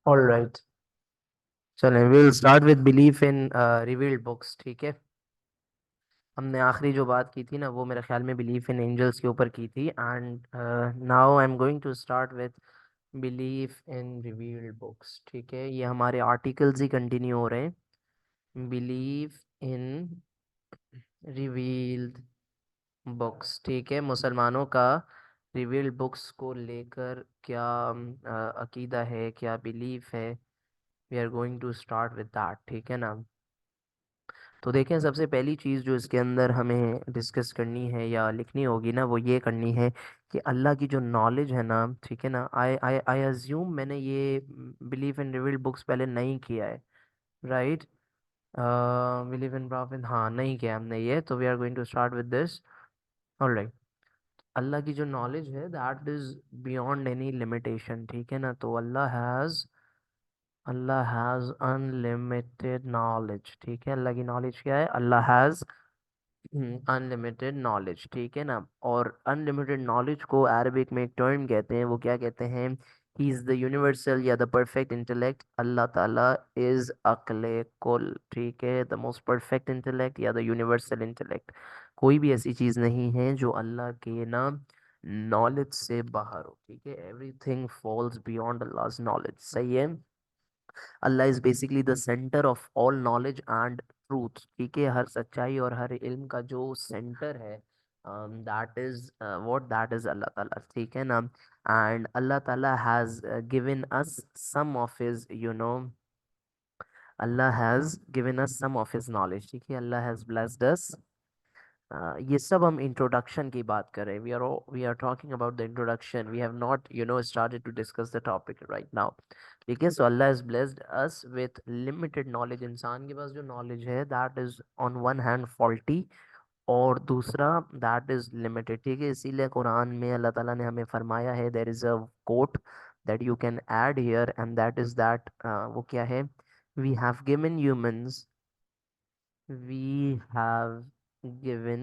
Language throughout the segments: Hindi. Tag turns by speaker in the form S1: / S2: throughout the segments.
S1: ऑल राइट, चलें, will start with belief in revealed books. ठीक है, हमने आखिरी जो बात की थी ना, वो मेरे ख्याल में बिलीफ इन एंजल्स के ऊपर की थी। And now I am going to start with belief in revealed books. ठीक है, ये हमारे आर्टिकल्स ही कंटिन्यू हो रहे हैं। Belief in revealed books. ठीक है, मुसलमानों का रिवील्ड बुक्स को लेकर क्या अकीदा है, क्या बिलीफ है। We are going to start with that. ठीक है ना। तो देखें, सबसे पहली चीज़ जो इसके अंदर हमें डिस्कस करनी है या लिखनी होगी ना, वो ये करनी है कि अल्लाह की जो नॉलेज है ना, ठीक है ना, आई आई आई अज्यूम मैंने ये बिलीव इन रिवील्ड बुक्स पहले नहीं किया है, राइट। बिलीव इन प्रॉफिट, हाँ, नहीं किया हमने ये, तो we are going to start with this. Alright, Allah की जो नॉलेज है that is beyond any limitation. ठीक है ना, तो अल्लाह हैज़ अनलिमिटेड नॉलेज। ठीक है, अल्लाह की नॉलेज क्या है? अल्लाह हैज़ अनलिमिटेड नॉलेज। ठीक है ना। और अनलिमिटेड नॉलेज को अरबिक में एक टर्म कहते हैं, वो क्या कहते हैं? ही इज़ द यूनिवर्सल या द परफेक्ट इंटेलेक्ट। अल्लाह ताला इज़ अक्ले कुल। ठीक है, द मोस्ट परफेक्ट इंटेलेक्ट या द यूनिवर्सल इंटेलेक्ट। कोई भी ऐसी चीज़ नहीं है जो अल्लाह के ना नॉलेज से बाहर हो। ठीक है, everything falls beyond Allah's knowledge. सही है। Allah is basically the centre of all knowledge and truth. ठीक है, हर सच्चाई और हर इल्म का जो सेंटर है, that is what, that is Allah ताला। ठीक है ना। एंड अल्लाह ताला has given us some of his Allah has given us some of his knowledge. ठीक है, अल्लाह हैज ब्लेस्ड अस। ये सब हम इंट्रोडक्शन की बात कर रहे हैं। We are talking about the introduction, we have not started to discuss the topic right now. ठीक है, so Allah is blessed us with limited knowledge. इंसान के पास जो नॉलेज है that is on one hand faulty, और दूसरा दैट इज लिमिटेड। ठीक है, इसीलिए कुरान में अल्लाह ताला ने हमें फरमाया है, there is a quote that you can add here, and that is that, वो क्या है? We have given humans we have given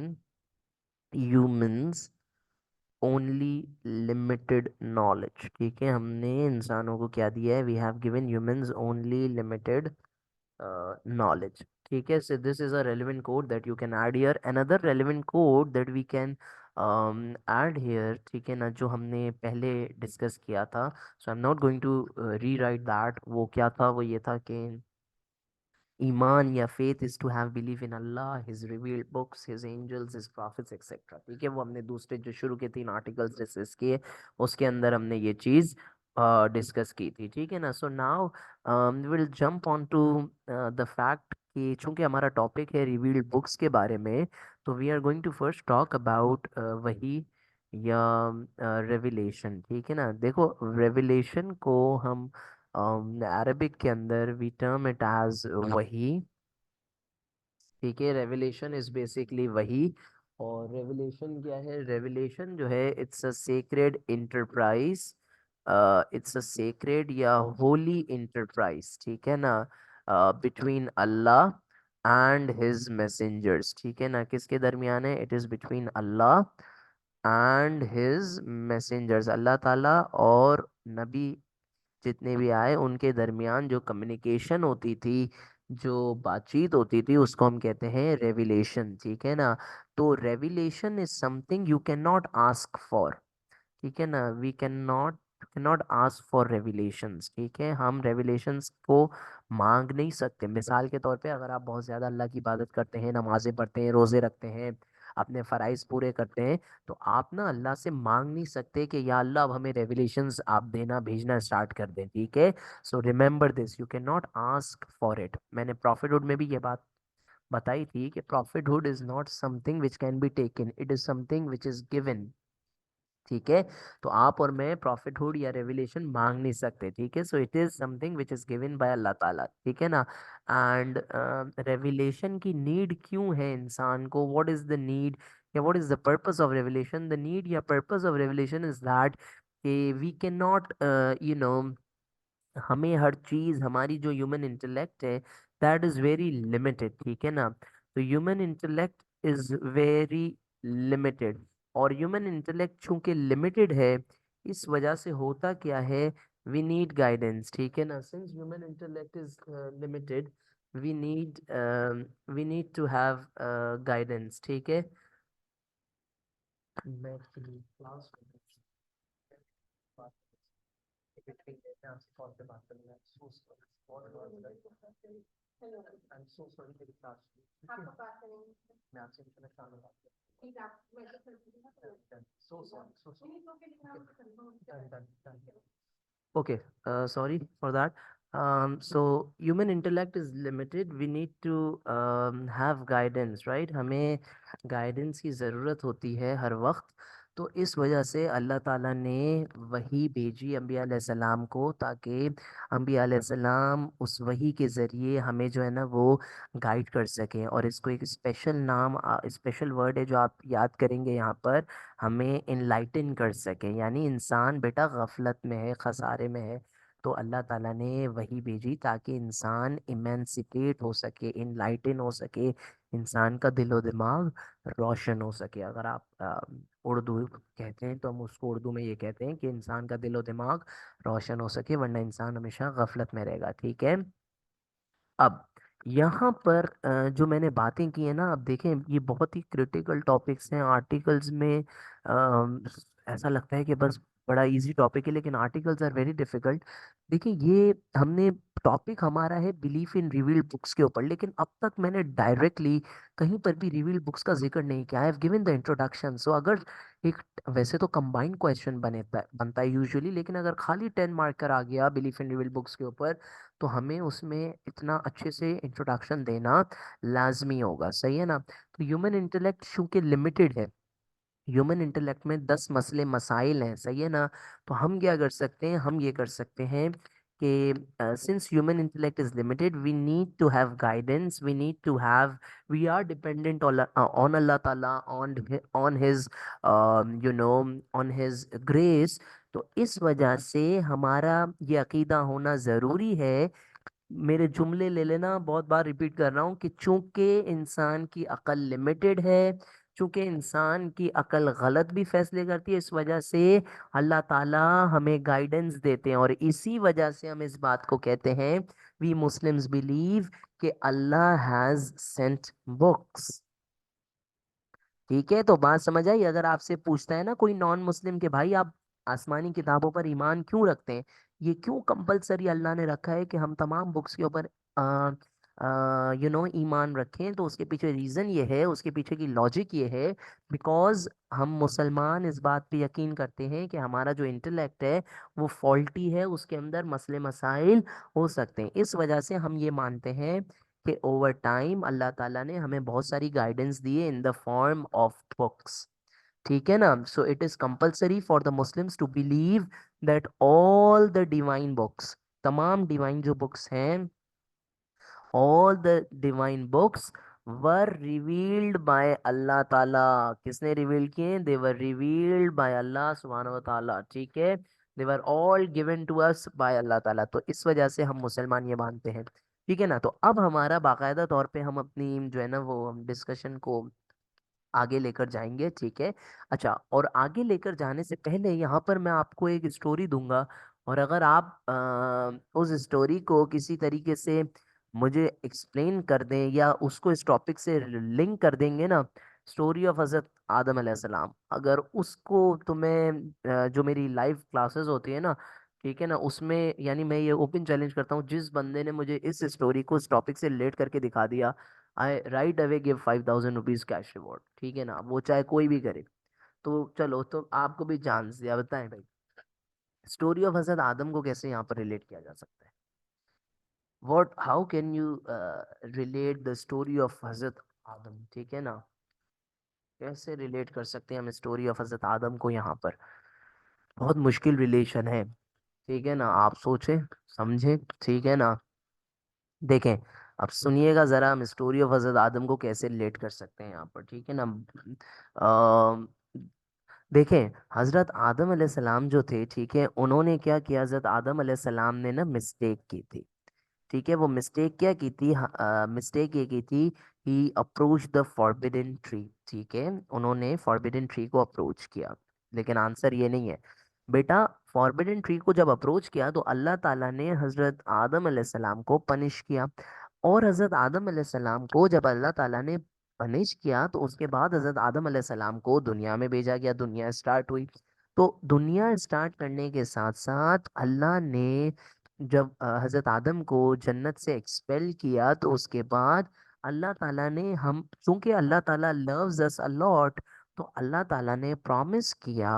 S1: humans only limited knowledge. ठीक है, हमने इंसानों को क्या दिया है? We have given humans only limited knowledge. ठीक है, so this is a relevant code that you can add here. Another relevant code that we can add here, ठीक है ना, जो हमने पहले डिस्कस किया था, so I'm not going to rewrite that. वो क्या था? वो ये था कि ईमान या faith is to have believe in Allah, his revealed books, his angels, his prophets etcetera. ठीक है, वो हमने दूसरे जो शुरू के 3 आर्टिकल्स डिस्कस किए, उसके अंदर हमने ये चीज़ डिस्कस की थी। ठीक है ना। So now will jump on to the fact कि चूंकि हमारा टॉपिक है रिवील्ड बुक्स के बारे में, तो we are going to first talk about वही या रेविलेशन। ठीक है ना। देखो, रेविलेशन को हम अरबिक के अंदर वी टर्म इट एज वही। ठीक है, रेवलेशन इज बेसिकली वही। और रेवलेशन क्या है? रेवलेशन जो है, it's a sacred enterprise, it's a sacred या होली इंटरप्राइज। ठीक है ना, between Allah and his messengers. ठीक है ना, किसके दरमियान है? It is between Allah and his messengers. Allah ताला और नबी जितने भी आए उनके दरमियान जो कम्युनिकेशन होती थी, जो बातचीत होती थी, उसको हम कहते हैं रेविलेशन। ठीक है ना। तो revelation is something you can not ask for. ठीक है ना, we can not ask for revelations. ठीक है, हम रेविलेशंस को मांग नहीं सकते। मिसाल के तौर पे, अगर आप बहुत ज़्यादा अल्लाह की इबादत करते हैं, नमाजें पढ़ते हैं, रोज़े रखते हैं, अपने फ़राइज़ पूरे करते हैं, तो आप ना अल्लाह से मांग नहीं सकते कि या अल्लाह अब हमें रेविलेशंस आप देना, भेजना स्टार्ट कर दें। ठीक है, so remember this, you can not ask for it. मैंने प्रॉफिटहुड में भी ये बात बताई थी कि prophethood is not something which can be taken, it is something which is given. ठीक है, तो आप और मैं प्रॉफिटहुड या रेवलेशन मांग नहीं सकते। ठीक है, so it is something which is given by Allah ताला। ठीक है ना। एंड रेवलेशन की नीड क्यों है इंसान को? व्हाट इज द नीड या what is the purpose of revelation? The need या purpose of revelation is that we can not हमें हर चीज, हमारी जो ह्यूमन इंटेलेक्ट है दैट इज वेरी लिमिटेड। ठीक है ना, तो human intellect is very limited. और ह्यूमन इंटेलेक्ट चूंकि लिमिटेड है, इस वजह से होता क्या है वी नीड गाइडेंस, ठीक है ना, since human intellect is limited, we need we need to have guidance, ठीक है। मैं एक्चुअली क्लास में बात between मैं आपसे कॉल पे बात करूंगा। So sorry, I am so sorry, मेरी क्लास मैं आपसे इंटरनेट में बात करूंगा। So sorry, so sorry, done done. Okay, sorry for that. So human intellect is limited. We need to have guidance, right? हमें guidance की ज़रूरत होती है हर वक्त। तो इस वजह से अल्लाह ताला ने वही भेजी अंबिया अलैहिस्सलाम को, ताकि अंबिया अलैहिस्सलाम उस वही के ज़रिए हमें जो है ना वो गाइड कर सकें। और इसको एक स्पेशल नाम, स्पेशल वर्ड है जो आप याद करेंगे यहाँ पर, हमें इनलाइटन कर सके। यानी इंसान बेटा गफलत में है, खसारे में है, तो अल्लाह ताला ने वही भेजी ताकि इंसान इमेंसिपेट हो सके, इनलाइटन हो सके, इंसान का दिलो दिमाग रोशन हो सके। अगर आप उर्दू कहते हैं तो हम उसको उर्दू में ये कहते हैं कि इंसान का दिलो दिमाग रोशन हो सके, वरना इंसान हमेशा गफलत में रहेगा, ठीक है। अब यहाँ पर जो मैंने बातें की है ना, अब देखें ये बहुत ही क्रिटिकल टॉपिक्स हैं आर्टिकल्स में। ऐसा लगता है कि बस बड़ा इजी टॉपिक है, लेकिन आर्टिकल्स आर वेरी डिफिकल्ट। देखिए ये हमने टॉपिक हमारा है बिलीफ इन रिवील्ड बुक्स के ऊपर, लेकिन अब तक मैंने डायरेक्टली कहीं पर भी रिवील्ड बुक्स का जिक्र नहीं किया। I have given the introduction. So अगर एक, वैसे तो कंबाइंड क्वेश्चन बनता है यूजुअली, लेकिन अगर खाली 10 मार्कर आ गया बिलीफ इन रिवील्ड बुक्स के ऊपर, तो हमें उसमें इतना अच्छे से इंट्रोडक्शन देना लाजमी होगा, सही है ना। तो ह्यूमन इंटेलेक्ट चूंकि लिमिटेड है, ह्यूमन इंटेलेक्ट में 10 मसले मसाइल हैं, सही है ना। तो हम क्या कर सकते हैं, हम ये कर सकते हैं कि since human intellect is limited, we need to have guidance, we need to have, we are dependent on Allah ताला, on his you know on his grace. तो इस वजह से हमारा ये अकीदा होना ज़रूरी है। मेरे जुमले ले लेना, बहुत बार रिपीट कर रहा हूँ कि चूंकि इंसान की अकल लिमिटेड है, चूंकि इंसान की अकल गलत भी फैसले करती है, इस वजह से अल्लाह ताला हमें गाइडेंस देते हैं। और इसी वजह से हम इस बात को कहते हैं, वी मुस्लिम्स बिलीव कि अल्लाह हैज सेंट बुक्स, ठीक है। तो बात समझ आई। अगर आपसे पूछता है ना कोई नॉन मुस्लिम के भाई आप आसमानी किताबों पर ईमान क्यों रखते हैं, ये क्यों कंपलसरी अल्लाह ने रखा है कि हम तमाम बुक्स के ऊपर ईमान रखें, तो उसके पीछे रीज़न ये है, उसके पीछे की लॉजिक ये है, बिकॉज हम मुसलमान इस बात पे यकीन करते हैं कि हमारा जो इंटेलेक्ट है वो फॉल्टी है, उसके अंदर मसले मसाइल हो सकते हैं। इस वजह से हम ये मानते हैं कि ओवर टाइम अल्लाह ताला ने हमें बहुत सारी गाइडेंस दी है in the form of books, ठीक है ना। So it is compulsory for the Muslims to believe that all the divine books, तमाम डिवाइन जो बुक्स हैं, all the divine books were revealed by Allah ताला। किसने रिवील किए? they were revealed by अल्लाह सुब्हान व ताला, ठीक है। they were all given to us by Allah ताला। तो इस वजह से हम मुसलमान ये मानते हैं, ठीक है ना। तो अब हमारा बाकायदा तौर पे हम अपनी जो है ना वो हम डिस्कशन को आगे लेकर जाएंगे, ठीक है। अच्छा, और आगे लेकर जाने से पहले यहाँ पर मैं आपको एक स्टोरी दूंगा, और अगर आप उस स्टोरी को किसी तरीके से मुझे एक्सप्लेन कर दें या उसको इस टॉपिक से लिंक कर देंगे ना, स्टोरी ऑफ हजरत आदम अलैहिस्सलाम, अगर उसको तुम्हें जो मेरी लाइव क्लासेस होती है ना, ठीक है ना, उसमें यानी मैं ये ओपन चैलेंज करता हूँ, जिस बंदे ने मुझे इस स्टोरी को इस टॉपिक से रिलेट करके दिखा दिया, I right away give 5,000 rupees cash reward, ठीक है ना, वो चाहे कोई भी करे। तो चलो, तो आपको भी चांस दिया, बताएं भाई, स्टोरी ऑफ हजरत आदम को कैसे यहाँ पर रिलेट किया जा सकता है। What, how can you relate the story of हजरत आदम, ठीक है ना, कैसे रिलेट कर सकते हैं हम स्टोरी ऑफ हजरत आदम को यहाँ पर। बहुत मुश्किल रिलेशन है, ठीक है ना, आप सोचें समझें, ठीक है ना। देखें, अब सुनिएगा जरा, हम स्टोरी ऑफ हजरत आदम को कैसे रिलेट कर सकते हैं यहाँ पर, ठीक है ना। देखें, हजरत आदम अलैहिस्सलाम जो थे, ठीक है, उन्होंने क्या किया, हजरत आदम अलैहिस्सलाम ने ना मिस्टेक की थी, ठीक है। वो मिस्टेक क्या की थी, मिस्टेक ये की थी, ही अप्रोच द फॉरबिडन ट्री, ठीक है, उन्होंने फॉरबिडन ट्री को अप्रोच किया। लेकिन आंसर ये नहीं है बेटा, फॉरबिडन ट्री को जब अप्रोच किया तो अल्लाह ताला ने हजरत आदम अलैहिस्सलाम को पनिश किया। और हजरत आदम अलैहिस्सलाम को जब अल्लाह ताला ने पनिश किया तो उसके बाद हजरत आदम अलैहिस्सलाम को दुनिया में भेजा गया, दुनिया स्टार्ट हुई। तो दुनिया स्टार्ट करने के साथ साथ अल्लाह ने जब हजरत आदम को जन्नत से एक्सपेल किया तो उसके बाद अल्लाह ताला ने, हम चूंकि अल्लाह ताला लव्स अस अ लॉट, तो अल्लाह ताला ने प्रॉमिस किया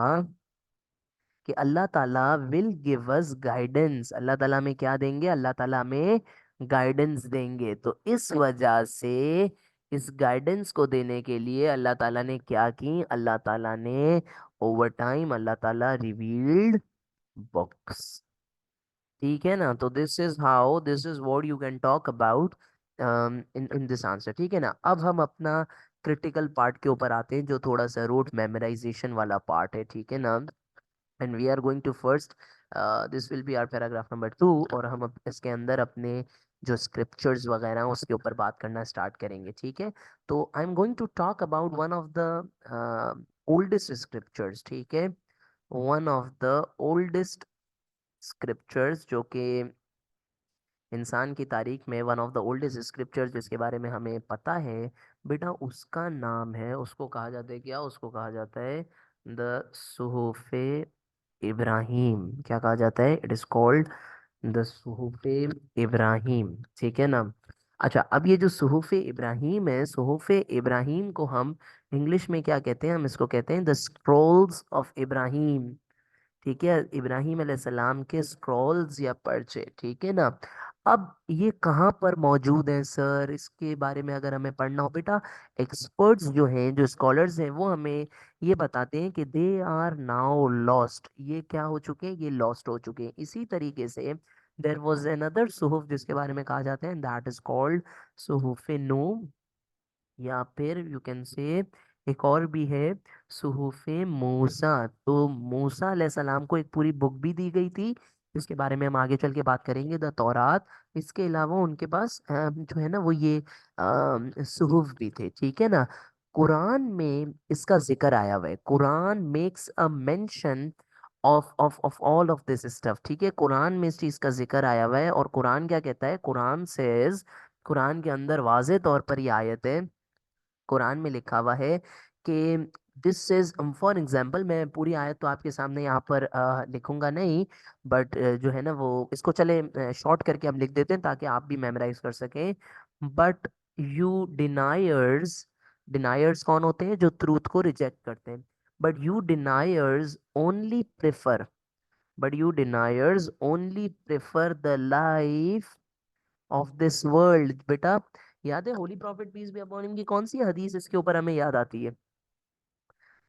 S1: कि अल्लाह ताला विल गिव अस गाइडेंस। अल्लाह ताला में क्या देंगे? अल्लाह ताला में गाइडेंस देंगे। तो इस वजह से इस गाइडेंस को देने के लिए अल्लाह ताला ने क्या की? अल्लाह ताला ने ओवर टाइम अल्लाह ताला रिवील्ड बुक्स। ठीक है ना? तो this is how, this is what you can talk about in in this answer. ठीक है ना? अब हम अपना क्रिटिकल पार्ट के ऊपर आते हैं जो थोड़ा सा रूट मेमोराइजेशन वाला पार्ट है। ठीक है ना? And we are going to first, this will be our paragraph number 2, और हम इसके अंदर अपने जो स्क्रिप्चर्स वगैरह हैं उसके ऊपर बात करना स्टार्ट करेंगे। ठीक है? तो I am going to talk about one of the oldest scriptures. ठीक है? One of the oldest scriptures जो कि इंसान की तारीख में one of the oldest scriptures जिसके बारे में हमें पता है बेटा, उसका नाम है, उसको कहा जाता है क्या? उसको कहा जाता है द सुहूफे इब्राहिम। क्या कहा जाता है? इट इज कॉल्ड द सुहूफे इब्राहिम। ठीक है ना? अच्छा, अब ये जो सुहूफे इब्राहिम है, सुहूफे इब्राहिम को हम इंग्लिश में क्या कहते हैं? हम इसको कहते हैं द स्क्रोल्स ऑफ इब्राहिम। ठीक है? इब्राहिम अलैहिस्सलाम के स्क्रॉल्स या पर्चे। ठीक है ना? अब ये कहाँ पर मौजूद है सर? इसके बारे में अगर हमें पढ़ना हो बेटा, एक्सपर्ट्स जो हैं, जो स्कॉलर्स हैं, वो हमें ये बताते हैं कि दे आर नाउ लॉस्ट। ये क्या हो चुके हैं? ये लॉस्ट हो चुके हैं। इसी तरीके से देयर वाज अनदर सुहूफ जिसके बारे में कहा जाता है, दैट इज कॉल्ड सुहूफ नूह, या फिर यू कैन से एक और भी है सुहूफे मूसा। तो मूसा अलैहिस्सलाम को एक पूरी बुक भी दी गई थी, जिसके बारे में हम आगे चल के बात करेंगे, द तौरात। इसके अलावा उनके पास जो है ना वो ये सुहूफ भी थे। ठीक है ना? कुरान में इसका जिक्र आया हुआ है। Quran makes a mention of all of this stuff. ठीक है? कुरान में इस चीज का जिक्र आया हुआ है। और कुरान क्या कहता है? कुरान सेज, कुरान के अंदर वाज़े तौर पर ये आयत है, कुरान में लिखा हुआ है कि दिस इज, फॉर एग्जाम्पल, मैं पूरी आयत तो आपके सामने यहाँ पर लिखूंगा नहीं, बट जो है ना वो इसको चले शॉर्ट करके हम लिख देते हैं ताकि आप भी मेमोराइज कर सकें। बट यू डिनायर्स, डिनायर्स कौन होते हैं? जो ट्रूथ को रिजेक्ट करते हैं। But you deniers only prefer, but you deniers only prefer the life of this world. बेटा, याद है holy prophet peace be upon him की कौन सी हदीस इसके ऊपर हमें याद आती है?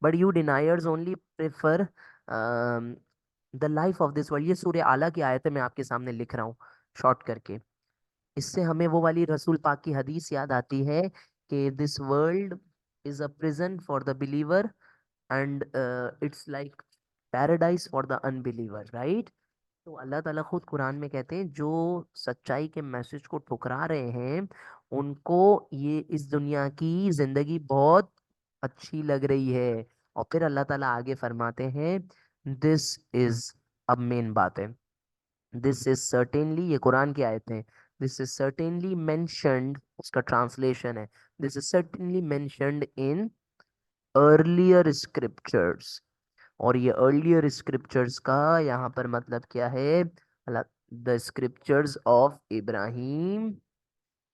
S1: But you deniers only prefer the life of this world. ये सूर्य आला की आयत है, मैं आपके सामने लिख रहा हूँ शॉर्ट करके। इससे हमें वो वाली रसूल पाक की हदीस याद आती है कि this world is a prison for the believer and it's like paradise for the unbeliever, right? तो अल्लाह ताला खुद कुरान में कहते हैं जो सच्चाई के मैसेज को ठुकरा रहे हैं उनको ये इस दुनिया की जिंदगी बहुत अच्छी लग रही है। और फिर अल्लाह ताला आगे फरमाते हैं, दिस इज, अब मेन बात है, दिस इज सर्टेनली, ये कुरान की आयत है, दिस इज सर्टेनली मेंशन्ड, उसका ट्रांसलेशन है, this is certainly mentioned in earlier scriptures. और ये अर्लियर स्क्रिप्चर्स का यहाँ पर मतलब क्या है? The scriptures of Ibrahim.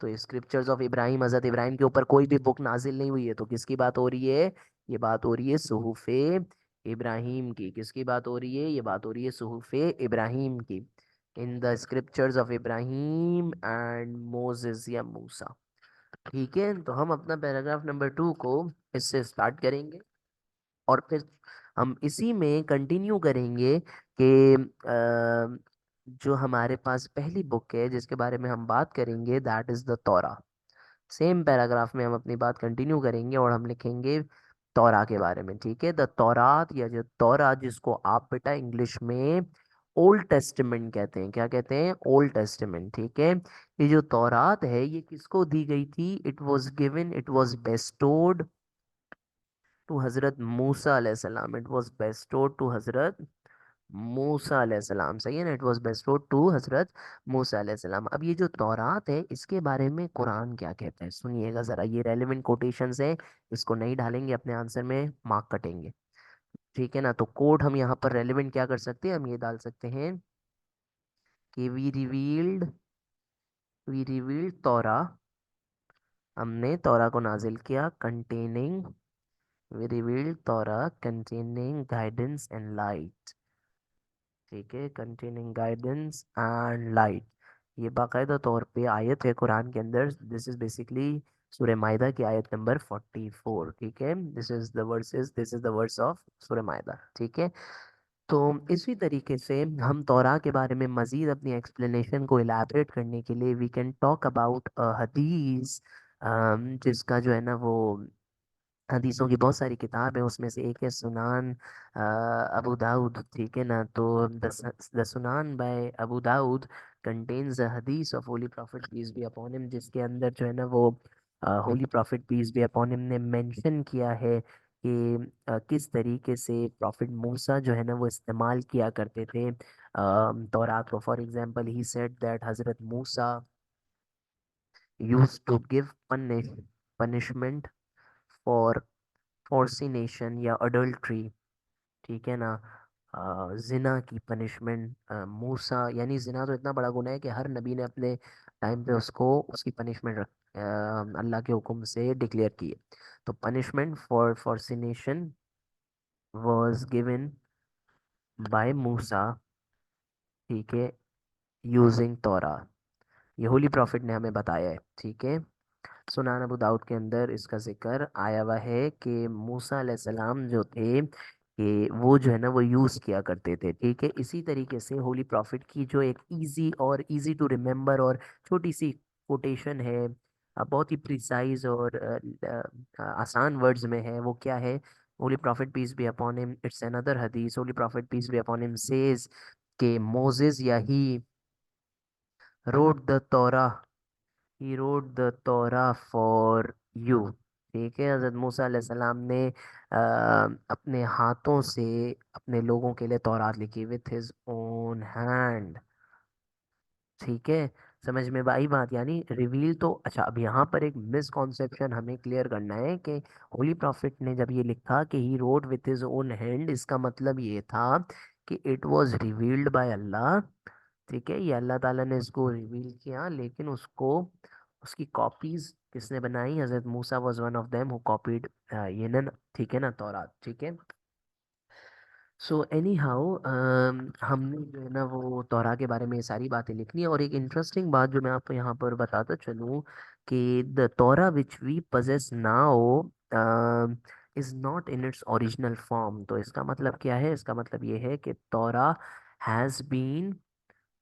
S1: तो स्क्रिप्चर्स ऑफ इब्राहिम, हजरत इब्राहिम के ऊपर कोई भी बुक नाजिल नहीं हुई है, तो किसकी बात हो रही है? ये बात हो रही है सुहूफे इब्राहिम की। किसकी बात हो रही है? ये बात हो रही है सुहूफे इब्राहिम की। In the scriptures of Ibrahim and Moses या मूसा। ठीक है? तो हम अपना पैराग्राफ नंबर 2 को इससे स्टार्ट करेंगे और फिर हम इसी में कंटिन्यू करेंगे कि जो हमारे पास पहली बुक है जिसके बारे में हम बात करेंगे, दैट इज द तौरा। सेम पैराग्राफ में हम अपनी बात कंटिन्यू करेंगे और हम लिखेंगे तौरा के बारे में। ठीक है? द तौरात, या जो तौरा जिसको आप बेटा इंग्लिश में ओल्ड टेस्टामेंट कहते हैं। क्या कहते हैं? Old testament. ठीक है? ये जो तौरात है ये किसको दी गई थी? It was given, it was bestowed to हजरत मूसा अलैहिस्सलाम। इट वाज बेस्टोड टू हजरत मूसा अलैहिस्सलाम, सही है ना, इट वाज बेस्टोड टू हजरत मूसा अलैहिस्सलाम। अब ये जो तौरात है इसके बारे में कुरान क्या कहता है सुनिएगा जरा, ये रेलेवेंट कोटेशंस है, इसको नहीं डालेंगे अपने आंसर में मार्क कटेंगे, ठीक है ना। तो कोड हम यहाँ पर रेलेवेंट क्या कर सकते हैं, हम ये डाल सकते हैं कि वी रिवील्ड तौरा, हमने तौरा को नाजिल किया, कंटेनिंग, वी रिवील्ड तौरा कंटेनिंग गाइडेंस एंड लाइट, ठीक है, कंटेनिंग गाइडेंस एंड लाइट। ये बाकायदा तौर पे आयत है कुरान के अंदर, दिस इज बेसिकली सूरह माइदा की आयत नंबर 44, ठीक है, this is the verse of सूरह माइदा, ठीक है। तो इसी तरीके से हम तौरा के बारे में मजीद अपनी एक्सप्लेनेशन को इलाबरेट करने के लिए वी कैन टॉक अबाउट हदीस, जिसका जो है ना वो हदीसों की बहुत सारी किताब है, उसमें से एक है सुनान अबू दाऊद, ठीक है ना। तो the Sunan by Abu Dawood contains the hadith of holy prophet peace be upon him, जिसके अंदर जो है ना वो holy prophet peace be upon him ने मेंशन किया है कि किस तरीके से प्रॉफिट मूसा जो है ना वो इस्तेमाल किया करते थे तौरात को। For example he said that हजरत Musa used to give punishment for fornication या अडल्ट्री, ठीक है ना, जिना की पनिशमेंट, मूसा यानी जिना तो इतना बड़ा गुनाह है कि हर नबी ने अपने टाइम पे उसको उसकी पनिशमेंट अल्लाह के हुक्म से डिक्लेयर की है। तो punishment for fornication was given by Musa, ठीक है, यूजिंग तौरा, ये होली प्रॉफिट ने हमें बताया है, ठीक है। सुनान अबू दाऊद के अंदर इसका जिक्र आया हुआ है कि मूसा अलैहिस्सलाम जो थे कि वो जो है ना वो यूज़ किया करते थे, ठीक है। इसी तरीके से होली प्रॉफिट की जो एक इजी टू रिमेम्बर और छोटी सी कोटेशन है, बहुत ही प्रिसाइज और आसान वर्ड्स में है, वो क्या है, holy prophet peace be upon him, it's another हदीस, holy prophet peace be upon him says के मोजेस या wrote the Torah he wrote the Torah for you, ठीक है। हजरत मूसा अलैहिस्सलाम ने अपने हाथों से अपने लोगों के लिए तौरात लिखी विथ हिज ओन हैंड, ठीक है। समझ में आई बात, यानी रिवील तो अच्छा। अब यहाँ पर एक मिसकॉन्सेप्शन हमें क्लियर करना है कि होली प्रॉफिट ने जब ये लिखा कि he wrote with his own hand, इसका मतलब ये था कि इट वाज रिवील्ड बाय अल्लाह, ठीक है, ये अल्लाह ताला ने इसको रिवील किया, लेकिन उसको उसकी कॉपीज किसने बनाई, हजरत Musa was one of them who copied ये ना, ठीक है ना, तौरात, ठीक है। सो एनी हाउ हमने जो है ना वो तौरा के बारे में ये सारी बातें लिखनी है। और एक इंटरेस्टिंग बात जो मैं आपको यहाँ पर बताता चलूँ कि the Torah which we possess now is not in its original form. तो इसका मतलब क्या है, इसका मतलब ये है कि हैज बीन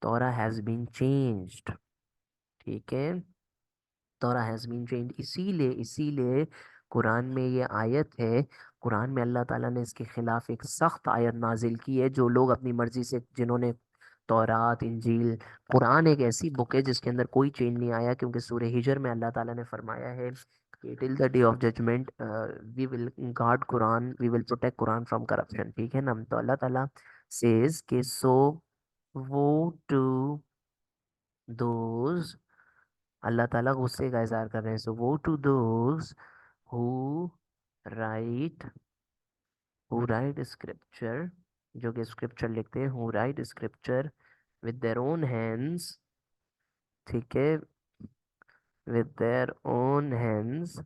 S1: तौरा हैज बीन चेंज्ड, ठीक है, तौरा हैज बीन चेंज, इसीलिए कुरान में ये आयत है, कुरान में अल्लाह ताला ने इसके खिलाफ एक सख्त आयत नाजिल की है। जो लोग अपनी मर्जी से जिन्होंने तौरात इंजील, कुरान एक ऐसी बुक है जिसके अंदर कोई चेंज नहीं आया, क्योंकि सूरह हिजर में अल्लाह ताला ने फरमाया है कि till the day of judgement we will guard Quran, we will protect Quran from corruption, ठीक है ना। तो अल्लाह ताला सेज के सो वो टू दोज, अल्लाह ताला गुस्से का इजहार कर रहे हैं, सो वो to those who write scripture, जो कि स्क्रिप्चर लिखते हैं, who write scripture with their own hands, ठीक है, विद देयर ओन हैंड्स,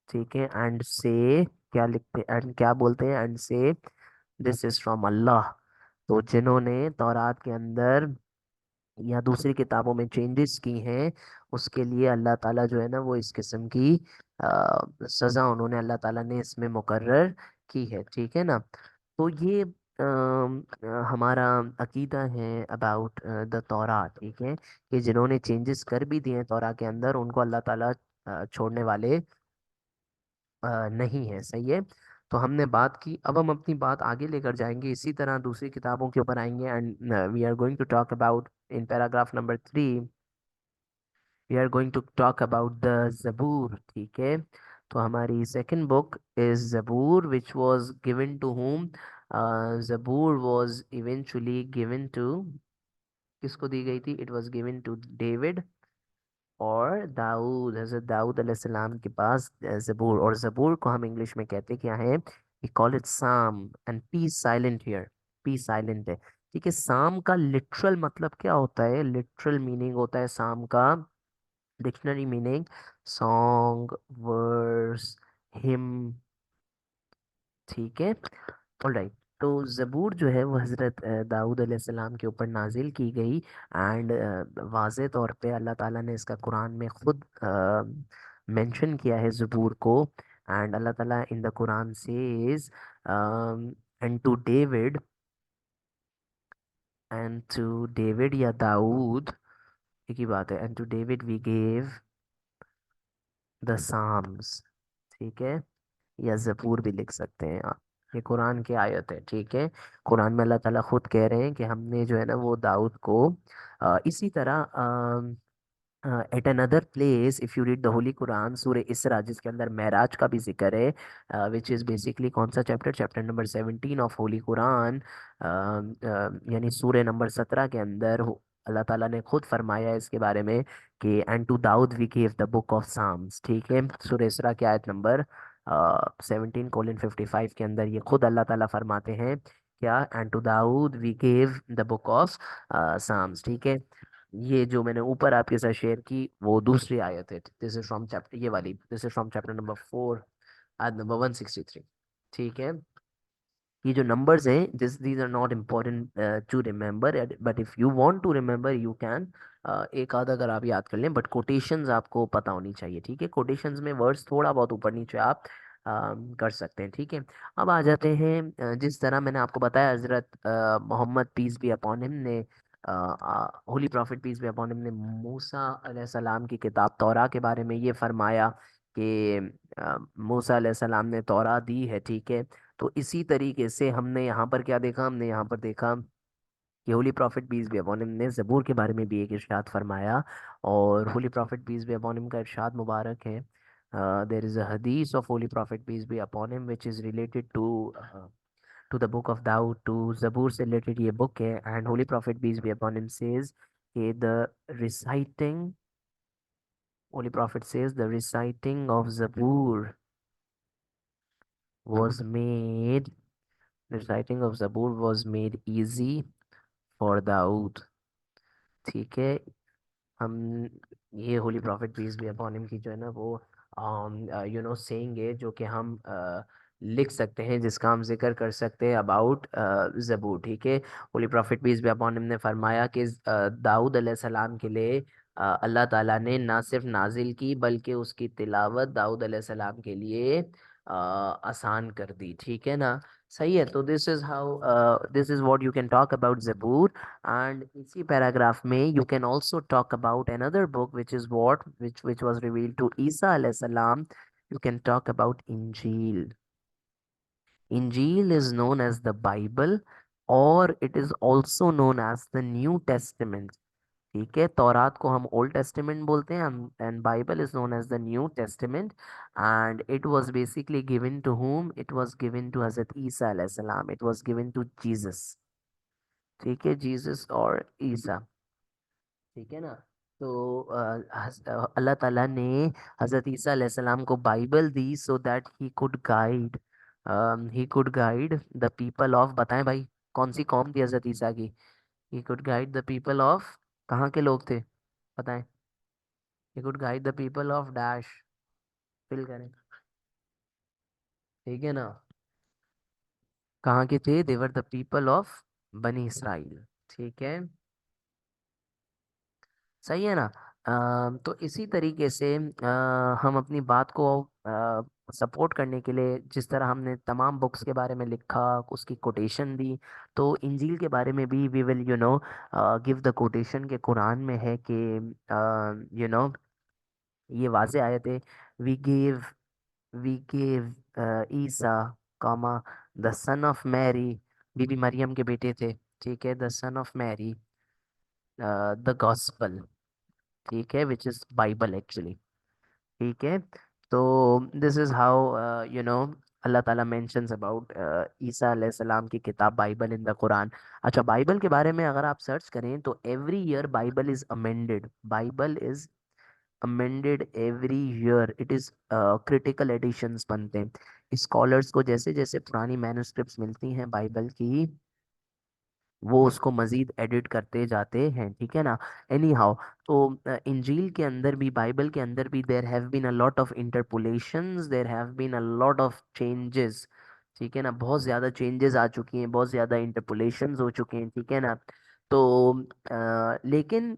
S1: ठीक है, एंड से, क्या लिखते एंड क्या बोलते हैं, एंड से दिस इज फ्रॉम अल्लाह। तो जिन्होंने तौरात के अंदर या दूसरी किताबों में चेंजेस की हैं उसके लिए अल्लाह ताला जो है ना वो इस किस्म की सज़ा उन्होंने अल्लाह ताला ने इसमें मुकर्रर की है, ठीक है ना। तो ये हमारा अकीदा है अबाउट द तौरा, ठीक है, कि जिन्होंने चेंजेस कर भी दिए तौरा के अंदर उनको अल्लाह ताला छोड़ने वाले नहीं है, सही है। तो हमने बात की, अब हम अपनी बात आगे लेकर जाएंगे, इसी तरह दूसरी किताबों के ऊपर आएंगे, and we are going to talk about in paragraph number 3 we are going to talk about the जबूर, ठीक है। तो हमारी सेकंड बुक इज जबूर which was given to whom, जबूर वॉज इवेंचुअली गिवन टू, किसको दी गई थी? It was given to David और दाऊद, हजरत दाऊद अलैहिस्सलाम के पास जबूर। और जबूर को हम इंग्लिश में कहते क्या है? वी कॉल इट साम, and P silent here, P silent है। ठीक है, साम का लिटरल मतलब क्या होता है? लिटरल मीनिंग होता है साम का, dictionary meaning, song, verse, hymn. ठीक है, ऑलराइट। तो जबूर जो है वो हज़रत दाऊद अलैहिस्सलाम के ऊपर नाजिल की गई। एंड वाज़े तौर पे अल्लाह ताला ने इसका कुरान में खुद मेंशन किया है जबूर को। एंड अल्लाह ताला in the Quran says, and to David, and to David या दाऊद, एक ही बात है, and to David we gave the psalms. ठीक है, या जबूर भी लिख सकते हैं आप। ये कुरान की आयत है, ठीक है। कुरान में अल्लाह ताला खुद कह रहे हैं कि हमने जो है ना वो दाऊद को इसी तरह at another place, if you read the holy Quran, सूरह इसरा जिसके अंदर मेराज का भी जिक्र है, विच इज़ बेसिकली कौन सा chapter? Chapter number 17 of Holi Quran, यानी सूरह नंबर 17 के अंदर अल्लाह ताला ने खुद फरमाया है इसके बारे में कि and to Dawood we gave the book of psalms. ठीक है, सूरह इसरा की आयत नंबर 17:55 के अंदर ये खुद अल्लाह ताला फरमाते हैं क्या? And to Dawood we gave the book of psalms. ठीक है, ये जो मैंने ऊपर आपके साथ शेयर की वो दूसरी आयत है, दिस इज फ्रॉम चैप्टर, ये वाली, this is from chapter number 4, आयत नंबर 163। ठीक है, ये जो नंबर्स हैं, this these are not important to remember, but if you want to remember you can, एक आधा अगर आप याद कर लें, बट कोटेशंस आपको पता होनी चाहिए। ठीक है, कोटेशंस में वर्ड्स थोड़ा बहुत ऊपर नीचे आप कर सकते हैं। ठीक है, अब आ जाते हैं जिस तरह मैंने आपको बताया हजरत Muhammad peace be upon him ने, holy prophet peace be upon him ने मूसा अलैहिस्सलाम की किताब तौरा के बारे में ये फरमाया कि मूसा अलैहिस्सलाम ने तौरा दी है। ठीक है, तो इसी तरीके से हमने यहाँ पर क्या देखा? हमने यहाँ पर देखा कि holy prophet peace be upon him ने जबूर के बारे में भी एक इरशाद फरमाया। और holy prophet peace be upon him का इरशाद मुबारक है, देयर इज अ हदीस of holy prophet peace be upon him which is related to the book of Dawud, to जबूर से रिलेटेड ये बुक है। And holy prophet peace be upon him says कि the reciting, holy prophet says the reciting of जबूर was made, the reciting of Zabur was made easy for Dawood। ठीक है, हम ये होली प्रॉफिट पीस भी अपॉन हिम की जो है ना वो सेइंग है जो कि हम लिख सकते हैं, जिसका हम जिक्र कर सकते हैं अबाउट जबूर। ठीक है, होली प्रॉफिट पीस भी अपॉन हिम ने फरमाया कि दाऊद अलैहिस्सलाम के लिए अल्लाह ताला ने ना सिर्फ नाजिल की बल्कि उसकी तिलावत दाऊद अलैहिस्सलाम के लिए आसान कर दी। ठीक है ना, सही है। तो this is how, this is what you can talk about जबूर। एंड इसी पैराग्राफ में you can also talk about another book which is what which was revealed to Isa alayhi salam। You can talk about Injil। Injil is known as the Bible, or it is also known as the New Testament। ठीक है, तौरात को हम ओल्ड टेस्टामेंट बोलते हैं, and Bible is known as the new testament. And it was basically given to whom? It was given to हजरत ईसा अलैहि सलाम, it was given to Jesus. ठीक है, जीसस और ईसा। ठीक है ना, तो अल्लाह ताला ने हजरत ईसा अलैहिस्सलाम को बाइबल दी so that he could guide the people of, बताएं भाई कौन सी कौम थी हजरत ईसा की? He could guide the people of, कहाँ के लोग थे बताएं? He could guide the people of dash, fill करें। ठीक है ना, कहाँ के थे? देवर द पीपल ऑफ बनी इसराइल। ठीक है, सही है ना। तो इसी तरीके से हम अपनी बात को सपोर्ट करने के लिए, जिस तरह हमने तमाम बुक्स के बारे में लिखा, उसकी कोटेशन दी, तो इंजील के बारे में भी we will give the quotation के कुरान में है कि यू नो ये वाज़े आयत है, we give we give Isa comma the son of Mary, बीबी मरियम के बेटे थे। ठीक है, the son of Mary the gospel. ठीक है, विच इज बाइबल एक्चुअली। ठीक है, तो this is how you know Allah ताला मेंशंस अबाउट ईसा अलैहिस्सलाम की किताब बाइबल इन द कुरान। अच्छा, बाइबल के बारे में अगर आप सर्च करें तो every year Bible is amended, Bible is amended every year, it is critical editions बनते हैं स्कॉलर्स को, जैसे जैसे पुरानी मैन्युस्क्रिप्ट्स मिलती हैं बाइबल की, वो उसको मजीद एडिट करते जाते हैं, ठीक है ना। एनी हाउ, तो इंजील के अंदर भी, बाइबल के अंदर भी there have been a lot of interpolations, there have been a lot of changes, ठीक है ना। बहुत ज़्यादा चेंजेस आ चुकी हैं, बहुत ज़्यादा इंटरपोलेशंस हो चुके हैं, ठीक है ना। तो लेकिन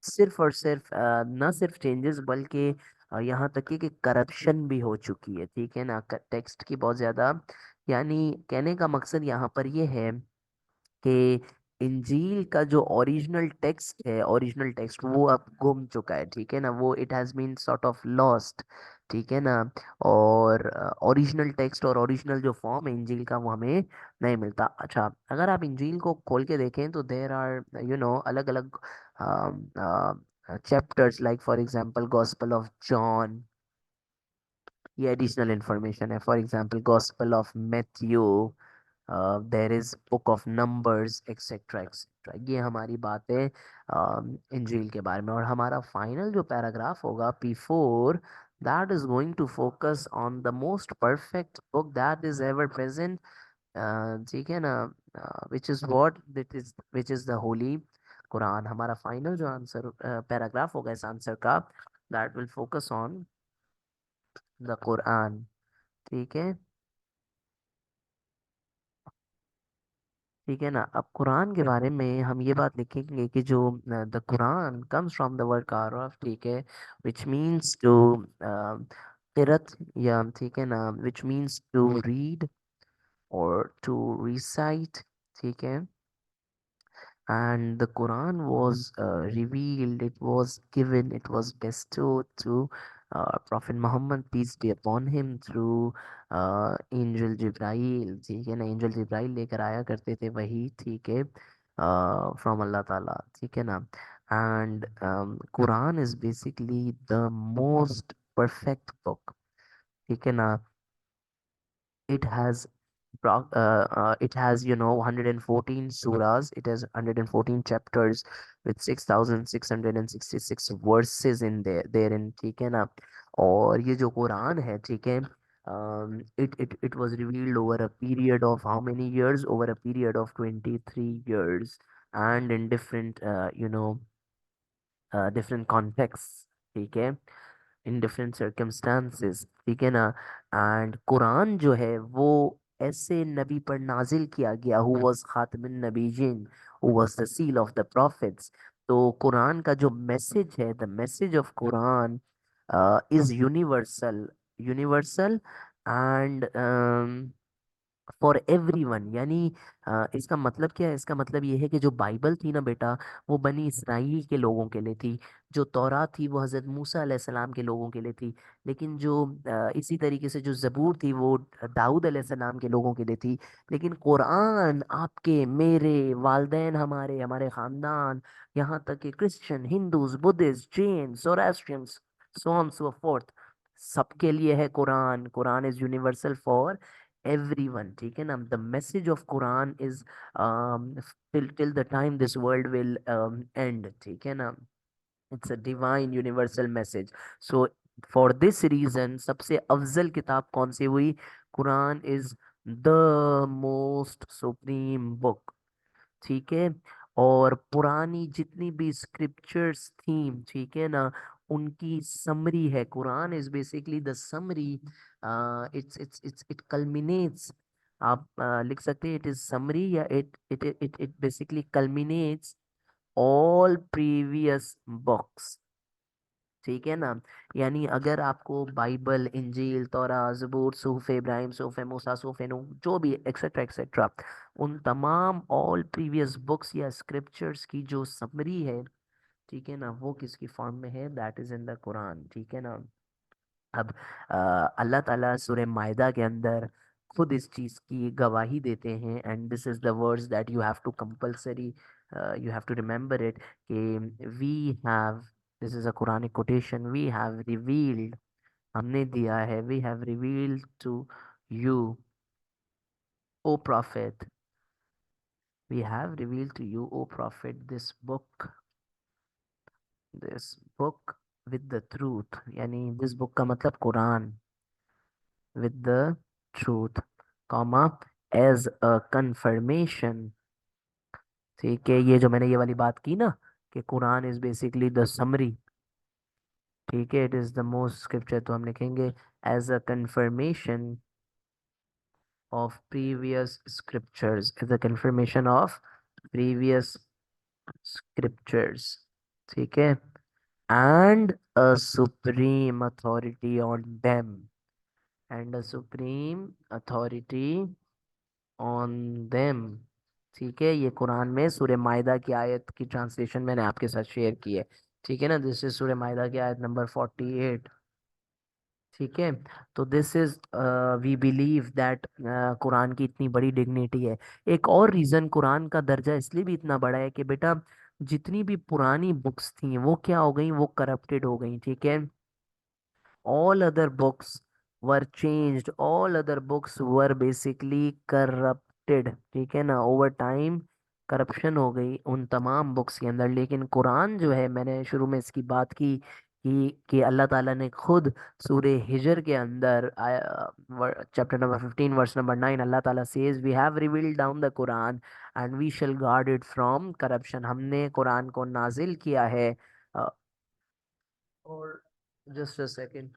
S1: सिर्फ और सिर्फ न सिर्फ चेंजेस, बल्कि यहाँ तक कि करप्शन भी हो चुकी है, ठीक है ना, टेक्स्ट की बहुत ज़्यादा। यानी कहने का मकसद यहाँ पर ये है कि इंजील का जो ओरिजिनल टेक्स्ट है, ओरिजिनल टेक्स्ट वो अब गुम चुका है, ठीक है ना, वो it has been sort of lost, ठीक है ना। और ओरिजिनल टेक्स्ट और ओरिजिनल जो फॉर्म है इंजील का वो हमें नहीं मिलता। अच्छा, अगर आप इंजील को खोल के देखें तो देर आर अलग अलग chapters, like for example gospel of John, ये एडिशनल इंफॉर्मेशन है। For example gospel of Matthew, there is book of numbers, etcetera etcetera. ये हमारी बातें इंजील के बारे में। और हमारा फाइनल जो पैराग्राफ होगा P4, that is going to focus on the most perfect book that is ever present, ठीक है ना, which is what that is which is the holy Quran. हमारा फाइनल जो आंसर पैराग्राफ होगा इस आंसर का, that will focus on the Quran, ठीक है। ठीक है ना। अब कुरान के बारे में हम ये बात लिखेंगे कि जो the Quran comes from the word कारफ, ठीक है, विच मीन्स टू किरत, या ठीक है ना, विच मीन्स टू रीड और टू रिसाइट, ठीक है। And the Quran was revealed, it was given, it was bestowed to Prophet Muhammad, peace be upon him, through angel Jibrail, ठीक है ना। एंजल जिब्राइल लेकर आया करते थे वही, ठीक है, फ्रॉम अल्लाह ताला, ठीक है ना। And Quran is basically the most perfect book, ठीक है ना। It has it has 114 surahs, it has 114 chapters with 6666 verses in there therein, ठीक है ना। और ये जो कुरान है, ठीक है, it was revealed over a period of how many years, over a period of 23 years, and in different different contexts, ठीक है, इन डिफरेंट सर्कमस्टांसेस, ठीक है ना। एंड कुरान जो है वो ऐसे नबी पर नाजिल किया गया हु वाज खातमुन नबीयीन, who was the seal of the prophets. तो कुरान का जो मैसेज है, the message of Quran is universal, universal and for everyone. यानी इसका मतलब क्या है, इसका मतलब ये है कि जो बाइबल थी ना बेटा, वो बनी इसराइल के लोगों के लिए थी। जो तौरात थी वो हज़रत मूसा अलैहिस्सलाम के लोगों के लिए थी। लेकिन जो इसी तरीके से जो जबूर थी वो दाऊद अलैहिस्सलाम के लोगों के लिए थी। लेकिन कुरान आपके, मेरे, वालदैन, हमारे, हमारे खानदान, यहाँ तक कि Christian, Hindus, Buddhist, Jain, Zoroastrians, so on so forth, सबके लिए है Quran. Quran is universal for everyone, ठीक है ना। the message of Quran is till the time this world will end, ठीक है ना। it's a divine universal message, so for this reason सबसे अफजल किताब कौन सी हुई, Quran is the most supreme book, ठीक है। और पुरानी जितनी भी स्क्रिप्चर्स थी, ठीक है ना, उनकी समरी है। Quran is basically the summary, it's it कल्मिनेट्स, आप लिख सकते हैं इट इज समरी, या it basically कल्मिनेट्स all previous books, ठीक है ना। यानी अगर आपको बाइबल, इंजील, तौरा, जबूर, सूफ इब्राहिम, सूफ मूसा, सूफ नूह, जो भी एक्सेट्रा एक्सेट्रा, उन तमाम ऑल प्रीवियस बुक्स या स्क्रिप्चर्स की जो समरी है, ठीक है ना, वो किसकी फॉर्म में है, that is in the Quran, ठीक है ना। अब अल्लाह ताला सूरह मायदा के अंदर खुद इस चीज़ की गवाही देते हैं, and this is the words that you have to compulsory, you have to remember it, कि we have, this is a Quranic quotation, we have revealed, हमने दिया है, we have revealed to you, O Prophet, we have revealed to you, O Prophet, this book with the truth, यानी this book का मतलब Quran, with the truth, comma, as a confirmation। ठीक है, ये जो मैंने ये वाली बात की ना कि Quran is basically the summary, ठीक है, it is the most scripture, तो हम लिखेंगे as a confirmation of previous scriptures, as a confirmation of previous scriptures। ठीक है, and a supreme authority on them, and a supreme authority on them। ठीक है, ये कुरान में सूर्य मायदा की आयत की ट्रांसलेशन मैंने आपके साथ शेयर की है। ठीक है ना, दिस इज सूर्य मायदा की आयत नंबर 48। ठीक है, तो this is, we believe that Quran की इतनी बड़ी डिग्निटी है। एक और रीजन कुरान का दर्जा इसलिए भी इतना बड़ा है कि बेटा जितनी भी पुरानी बुक्स थी वो क्या हो गई, वो करप्टेड हो गई। ठीक है, all other books were changed, all other books were basically corrupted। ठीक है ना, ओवर टाइम करप्शन हो गई उन तमाम बुक्स के अंदर, लेकिन कुरान जो है, मैंने शुरू में इसकी बात की कि अल्लाह ताला ने खुद सूरे हिजर के अंदर chapter number 15 verse number 9, Allah ताला says we have revealed down the Quran and we shall guard it from corruption. हमने कुरान को नाजिल किया है, अ, और just a second,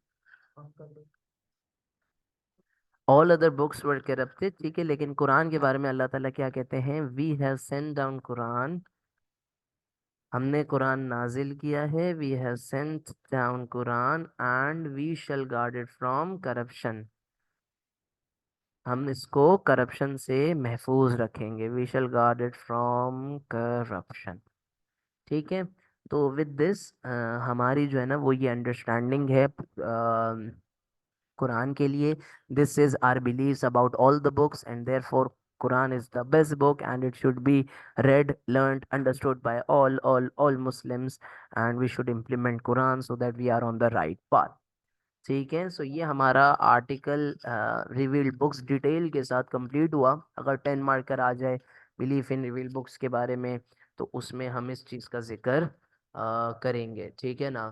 S1: all other books were corrupted. ठीक है, लेकिन कुरान के बारे में अल्लाह ताला क्या कहते हैं, we have sent down Quran, हमने कुरान नाजिल किया है, we have sent down Quran and we shall guard it from corruption, हम इसको करप्शन से महफूज रखेंगे, we shall guard it from corruption. ठीक है, तो विद दिस हमारी जो है ना वो ये अंडरस्टैंडिंग है कुरान के लिए। This is our beliefs about all the books and therefore Quran is the best book and it should be read, learned, understood by all Muslims, and we should implement Quran so that we are on the right path। ठीक है, सो ये हमारा आर्टिकल रिवील्ड बुक्स डिटेल के साथ कंप्लीट हुआ। अगर 10 मार्कर आ जाए बिलीफ इन रिवील्ड बुक्स के बारे में तो उसमें हम इस चीज़ का जिक्र करेंगे। ठीक है ना।